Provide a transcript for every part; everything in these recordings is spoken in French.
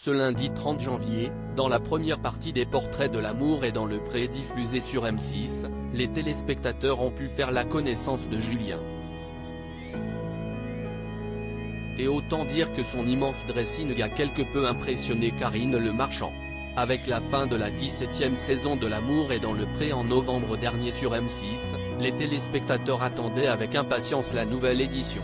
Ce lundi 30 janvier, dans la première partie des Portraits de l'amour et dans le pré diffusé sur M6, les téléspectateurs ont pu faire la connaissance de Julien. Et autant dire que son immense dressing a quelque peu impressionné Karine Le Marchand. Avec la fin de la 17e saison de L'amour et dans le pré en novembre dernier sur M6, les téléspectateurs attendaient avec impatience la nouvelle édition.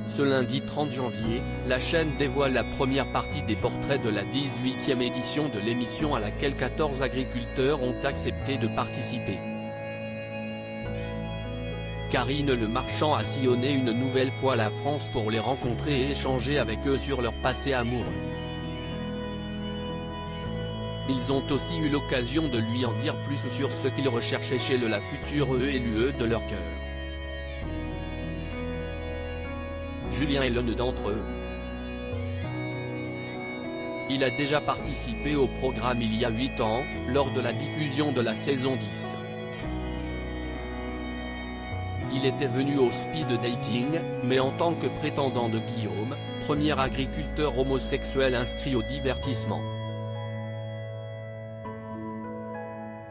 Ce lundi 30 janvier, la chaîne dévoile la première partie des portraits de la 18e édition de l'émission à laquelle 14 agriculteurs ont accepté de participer. Karine Le Marchand a sillonné une nouvelle fois la France pour les rencontrer et échanger avec eux sur leur passé amoureux. Ils ont aussi eu l'occasion de lui en dire plus sur ce qu'ils recherchaient chez la future élue de leur cœur. Julien est l'un d'entre eux. Il a déjà participé au programme il y a 8 ans, lors de la diffusion de la saison 10. Il était venu au speed dating, mais en tant que prétendant de Guillaume, premier agriculteur homosexuel inscrit au divertissement.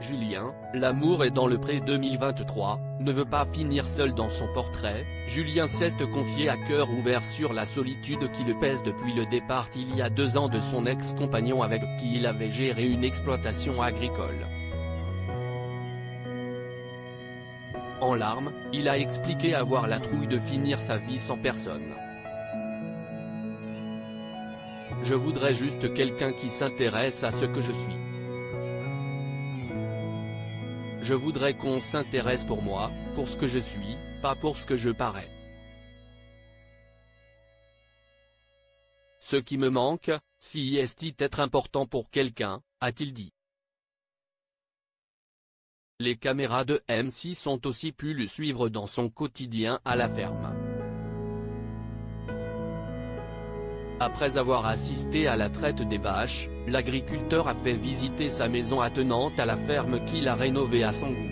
Julien, L'amour est dans le pré 2023, ne veut pas finir seul dans son portrait. Julien s'est confié à cœur ouvert sur la solitude qui le pèse depuis le départ il y a 2 ans de son ex-compagnon avec qui il avait géré une exploitation agricole. En larmes, il a expliqué avoir la trouille de finir sa vie sans personne. Je voudrais juste quelqu'un qui s'intéresse à ce que je suis. Je voudrais qu'on s'intéresse pour moi, pour ce que je suis, pas pour ce que je parais. Ce qui me manque, si est être important pour quelqu'un, a-t-il dit. Les caméras de M6 ont aussi pu le suivre dans son quotidien à la ferme. Après avoir assisté à la traite des vaches, l'agriculteur a fait visiter sa maison attenante à la ferme qu'il a rénovée à son goût.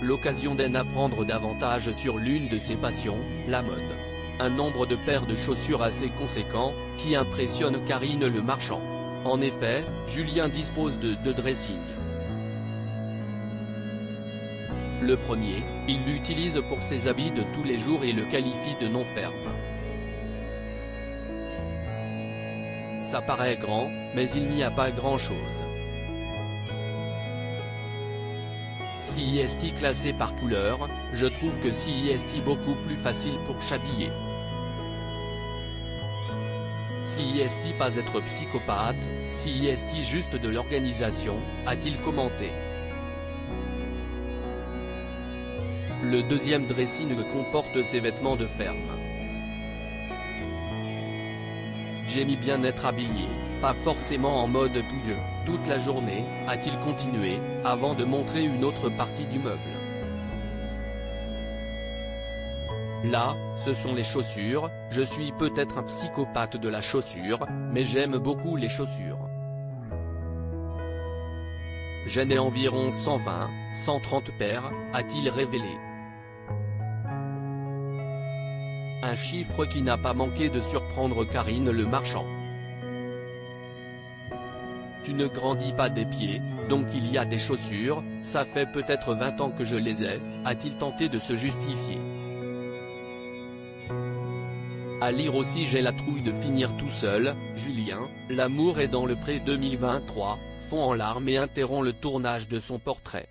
L'occasion d'en apprendre davantage sur l'une de ses passions, la mode. Un nombre de paires de chaussures assez conséquent, qui impressionne Karine Le Marchand. En effet, Julien dispose de 2 dressings. Le premier, il l'utilise pour ses habits de tous les jours et le qualifie de non ferme. Ça paraît grand, mais il n'y a pas grand-chose. Si est classé par couleur, je trouve que si est beaucoup plus facile pour s'habiller. Si est pas être psychopathe, si est juste de l'organisation, a-t-il commenté. Le deuxième dressing comporte ses vêtements de ferme. J'aime bien être habillé, pas forcément en mode pouilleux, toute la journée, a-t-il continué, avant de montrer une autre partie du meuble. Là, ce sont les chaussures, je suis peut-être un psychopathe de la chaussure, mais j'aime beaucoup les chaussures. J'en ai environ 120, 130 paires, a-t-il révélé. Un chiffre qui n'a pas manqué de surprendre Karine Le Marchand. Tu ne grandis pas des pieds, donc il y a des chaussures, ça fait peut-être 20 ans que je les ai, a-t-il tenté de se justifier. À lire aussi J'ai la trouille de finir tout seul, Julien, L'amour est dans le pré 2023, fond en larmes et interrompt le tournage de son portrait.